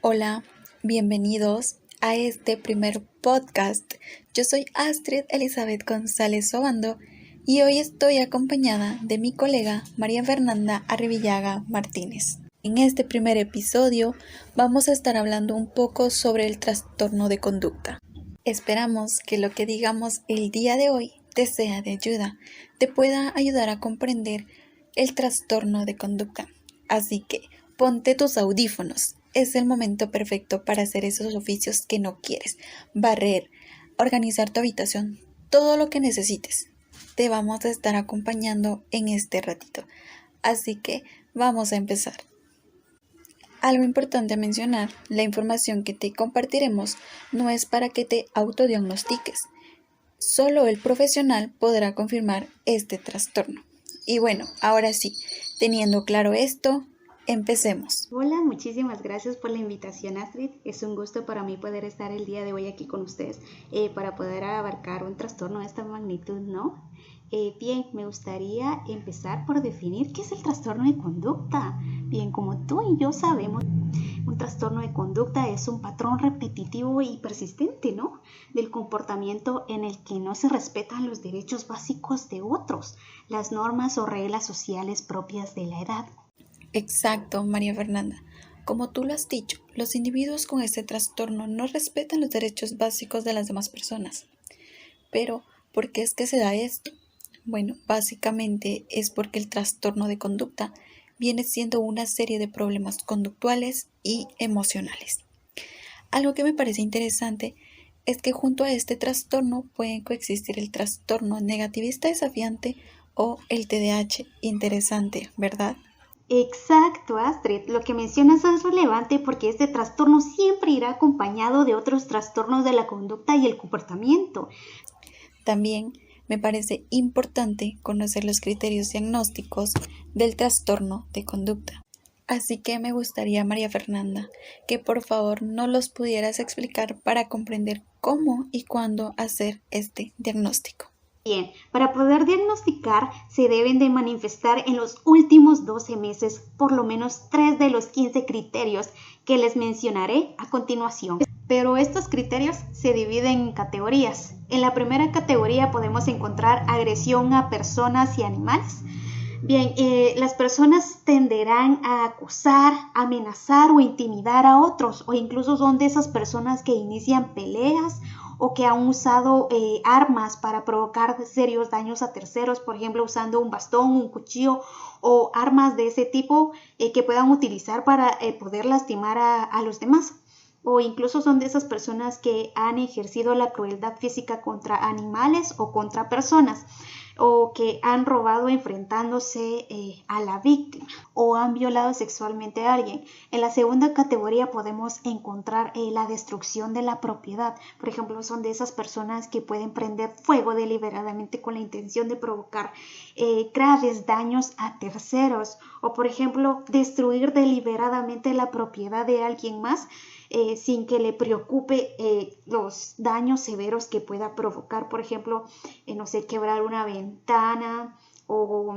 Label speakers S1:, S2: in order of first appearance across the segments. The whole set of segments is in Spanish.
S1: Hola, bienvenidos a este primer podcast. Yo soy Astrid Elizabeth González Obando y hoy estoy acompañada de mi colega María Fernanda Arrivillaga Martínez. En este primer episodio vamos a estar hablando un poco sobre el trastorno de conducta. Esperamos que lo que digamos el día de hoy te sea de ayuda, te pueda ayudar a comprender el trastorno de conducta. Así que ponte tus audífonos. Es el momento perfecto para hacer esos oficios que no quieres. Barrer, organizar tu habitación, todo lo que necesites. Te vamos a estar acompañando en este ratito. Así que vamos a empezar. Algo importante a mencionar, la información que te compartiremos no es para que te autodiagnostiques. Solo el profesional podrá confirmar este trastorno. Y bueno, ahora sí, teniendo claro esto, empecemos.
S2: Hola, muchísimas gracias por la invitación, Astrid. Es un gusto para mí poder estar el día de hoy aquí con ustedes para poder abarcar un trastorno de esta magnitud, ¿no? Bien, me gustaría empezar por definir qué es el trastorno de conducta. Bien, como tú y yo sabemos, un trastorno de conducta es un patrón repetitivo y persistente, ¿no? Del comportamiento en el que no se respetan los derechos básicos de otros, las normas o reglas sociales propias de la edad.
S1: Exacto, María Fernanda. Como tú lo has dicho, los individuos con este trastorno no respetan los derechos básicos de las demás personas. Pero, ¿por qué es que se da esto? Bueno, básicamente es porque el trastorno de conducta viene siendo una serie de problemas conductuales y emocionales. Algo que me parece interesante es que junto a este trastorno pueden coexistir el trastorno negativista desafiante o el TDAH. Interesante, ¿verdad?
S2: Exacto, Astrid. Lo que mencionas es relevante porque este trastorno siempre irá acompañado de otros trastornos de la conducta y el comportamiento.
S1: También me parece importante conocer los criterios diagnósticos del trastorno de conducta. Así que me gustaría, María Fernanda, que por favor nos los pudieras explicar para comprender cómo y cuándo hacer este diagnóstico.
S2: Bien, para poder diagnosticar se deben de manifestar en los últimos 12 meses por lo menos 3 de los 15 criterios que les mencionaré a continuación. Pero estos criterios se dividen en categorías. En la primera categoría podemos encontrar agresión a personas y animales. Bien, las personas tenderán a acosar, amenazar o intimidar a otros, o incluso son de esas personas que inician peleas o que han usado armas para provocar serios daños a terceros, por ejemplo, usando un bastón, un cuchillo o armas de ese tipo que puedan utilizar para poder lastimar a los demás. O incluso son de esas personas que han ejercido la crueldad física contra animales o contra personas, o que han robado enfrentándose a la víctima o han violado sexualmente a alguien. En la segunda categoría podemos encontrar la destrucción de la propiedad. Por ejemplo, son de esas personas que pueden prender fuego deliberadamente con la intención de provocar graves daños a terceros, o por ejemplo, destruir deliberadamente la propiedad de alguien más sin que le preocupe los daños severos que pueda provocar. Por ejemplo, no sé, quebrar una ventana o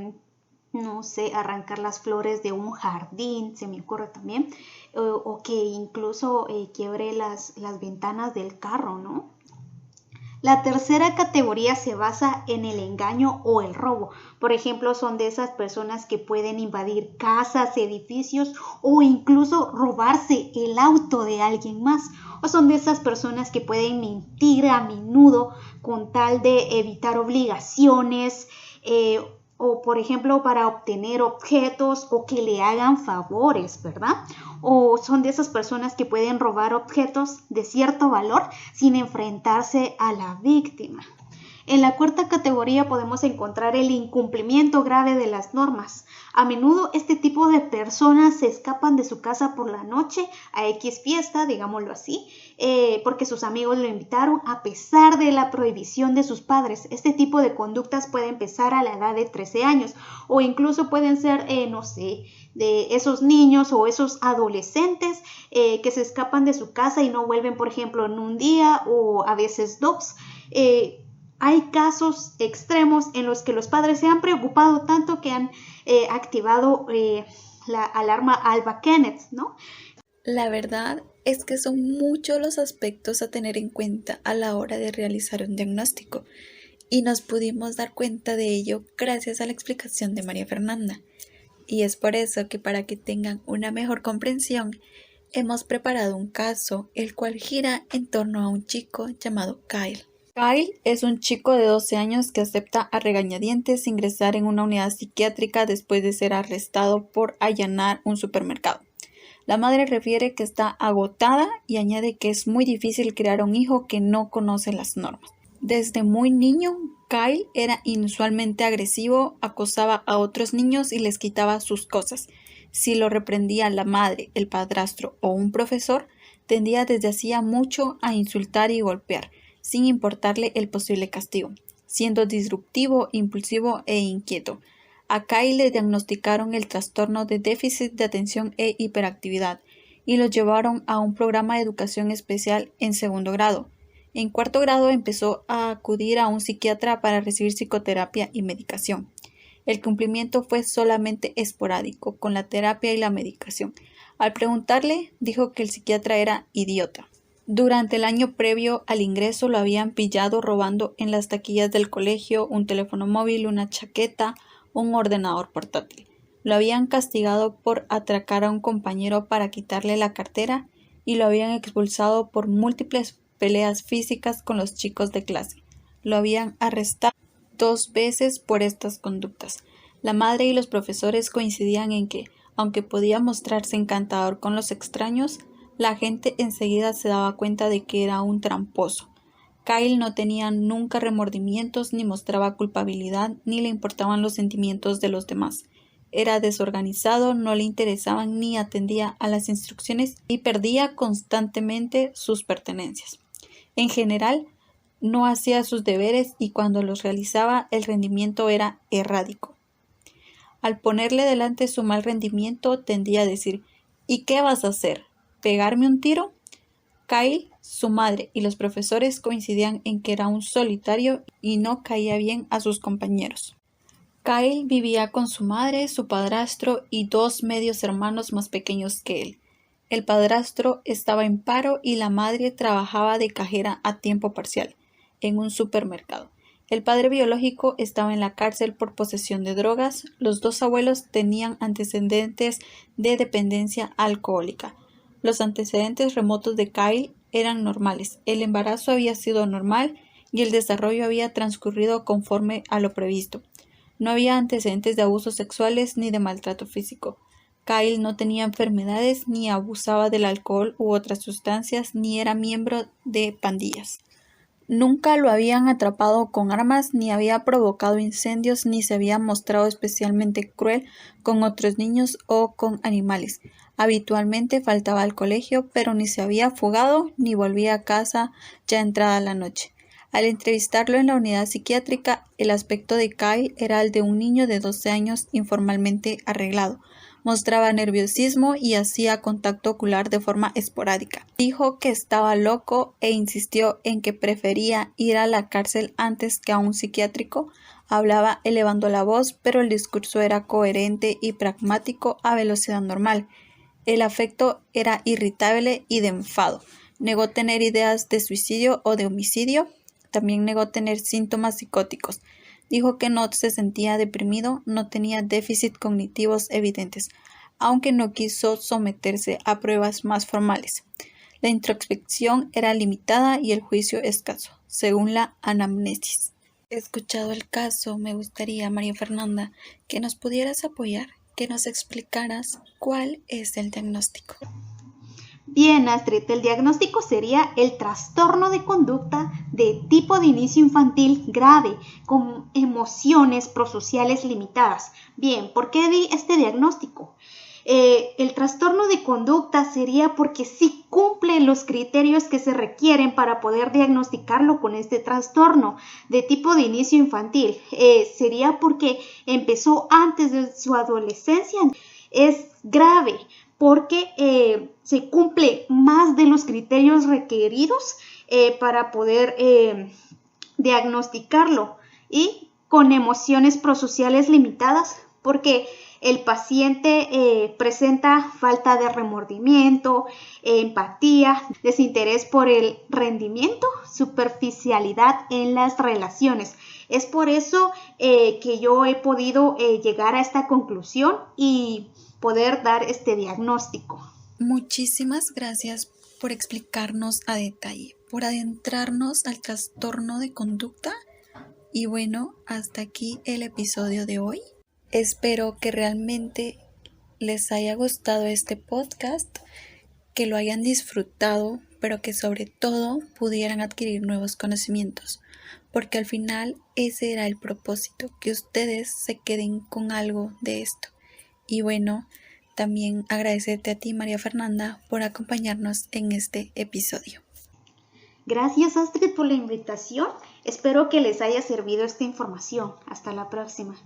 S2: no sé, arrancar las flores de un jardín, se me ocurre también, o que incluso quiebre las ventanas del carro, ¿no? La tercera categoría se basa en el engaño o el robo. Por ejemplo, son de esas personas que pueden invadir casas, edificios o incluso robarse el auto de alguien más. O son de esas personas que pueden mentir a menudo con tal de evitar obligaciones o por ejemplo para obtener objetos o que le hagan favores, ¿verdad? O son de esas personas que pueden robar objetos de cierto valor sin enfrentarse a la víctima. En la cuarta categoría podemos encontrar el incumplimiento grave de las normas. A menudo este tipo de personas se escapan de su casa por la noche a X fiesta, digámoslo así, porque sus amigos lo invitaron a pesar de la prohibición de sus padres. Este tipo de conductas puede empezar a la edad de 13 años o incluso pueden ser, no sé, de esos niños o esos adolescentes que se escapan de su casa y no vuelven, por ejemplo, en un día o a veces dos. Hay casos extremos en los que los padres se han preocupado tanto que han activado la alarma Alba Kenneth, ¿no?
S1: La verdad es que son muchos los aspectos a tener en cuenta a la hora de realizar un diagnóstico y nos pudimos dar cuenta de ello gracias a la explicación de María Fernanda. Y es por eso que para que tengan una mejor comprensión, hemos preparado un caso el cual gira en torno a un chico llamado Kyle. Kyle es un chico de 12 años que acepta a regañadientes ingresar en una unidad psiquiátrica después de ser arrestado por allanar un supermercado. La madre refiere que está agotada y añade que es muy difícil criar un hijo que no conoce las normas. Desde muy niño, Kyle era inusualmente agresivo, acosaba a otros niños y les quitaba sus cosas. Si lo reprendía la madre, el padrastro o un profesor, tendía desde hacía mucho a insultar y golpear, sin importarle el posible castigo, siendo disruptivo, impulsivo e inquieto. A Kyle le diagnosticaron el trastorno de déficit de atención e hiperactividad y lo llevaron a un programa de educación especial en 2º grado. En 4º grado empezó a acudir a un psiquiatra para recibir psicoterapia y medicación. El cumplimiento fue solamente esporádico con la terapia y la medicación. Al preguntarle, dijo que el psiquiatra era idiota. Durante el año previo al ingreso lo habían pillado robando en las taquillas del colegio un teléfono móvil, una chaqueta, un ordenador portátil. Lo habían castigado por atracar a un compañero para quitarle la cartera y lo habían expulsado por múltiples peleas físicas con los chicos de clase. Lo habían arrestado 2 veces por estas conductas. La madre y los profesores coincidían en que, aunque podía mostrarse encantador con los extraños, la gente enseguida se daba cuenta de que era un tramposo. Kyle no tenía nunca remordimientos, ni mostraba culpabilidad, ni le importaban los sentimientos de los demás. Era desorganizado, no le interesaban ni atendía a las instrucciones y perdía constantemente sus pertenencias. En general, no hacía sus deberes y cuando los realizaba el rendimiento era errático. Al ponerle delante su mal rendimiento tendía a decir: ¿y qué vas a hacer? ¿Pegarme un tiro? Kyle, su madre y los profesores coincidían en que era un solitario y no caía bien a sus compañeros. Kyle vivía con su madre, su padrastro y 2 medios hermanos más pequeños que él. El padrastro estaba en paro y la madre trabajaba de cajera a tiempo parcial en un supermercado. El padre biológico estaba en la cárcel por posesión de drogas. Los 2 abuelos tenían antecedentes de dependencia alcohólica. Los antecedentes remotos de Kyle eran normales. El embarazo había sido normal y el desarrollo había transcurrido conforme a lo previsto. No había antecedentes de abusos sexuales ni de maltrato físico. Kyle no tenía enfermedades, ni abusaba del alcohol u otras sustancias, ni era miembro de pandillas. Nunca lo habían atrapado con armas, ni había provocado incendios, ni se había mostrado especialmente cruel con otros niños o con animales. Habitualmente faltaba al colegio, pero ni se había fugado ni volvía a casa ya entrada la noche. Al entrevistarlo en la unidad psiquiátrica, el aspecto de Kyle era el de un niño de 12 años informalmente arreglado. Mostraba nerviosismo y hacía contacto ocular de forma esporádica. Dijo que estaba loco e insistió en que prefería ir a la cárcel antes que a un psiquiátrico. Hablaba elevando la voz, pero el discurso era coherente y pragmático a velocidad normal. El afecto era irritable y de enfado. Negó tener ideas de suicidio o de homicidio. También negó tener síntomas psicóticos. Dijo que no se sentía deprimido, no tenía déficit cognitivos evidentes, aunque no quiso someterse a pruebas más formales. La introspección era limitada y el juicio escaso, según la anamnesis. Escuchado el caso, me gustaría, María Fernanda, que nos pudieras apoyar, que nos explicaras cuál es el diagnóstico.
S2: Bien, Astrid, el diagnóstico sería el trastorno de conducta de tipo de inicio infantil grave, con emociones prosociales limitadas. Bien, ¿por qué di este diagnóstico? El trastorno de conducta sería porque sí cumple los criterios que se requieren para poder diagnosticarlo con este trastorno de tipo de inicio infantil. Sería porque empezó antes de su adolescencia. Es grave porque se cumple más de los criterios requeridos para poder diagnosticarlo, y con emociones prosociales limitadas porque El paciente presenta falta de remordimiento, empatía, desinterés por el rendimiento, superficialidad en las relaciones. Es por eso que yo he podido llegar a esta conclusión y poder dar este diagnóstico.
S1: Muchísimas gracias por explicarnos a detalle, por adentrarnos al trastorno de conducta. Y bueno, hasta aquí el episodio de hoy. Espero que realmente les haya gustado este podcast, que lo hayan disfrutado, pero que sobre todo pudieran adquirir nuevos conocimientos, porque al final ese era el propósito, que ustedes se queden con algo de esto. Y bueno, también agradecerte a ti, María Fernanda, por acompañarnos en este episodio.
S2: Gracias, Astrid, por la invitación. Espero que les haya servido esta información. Hasta la próxima.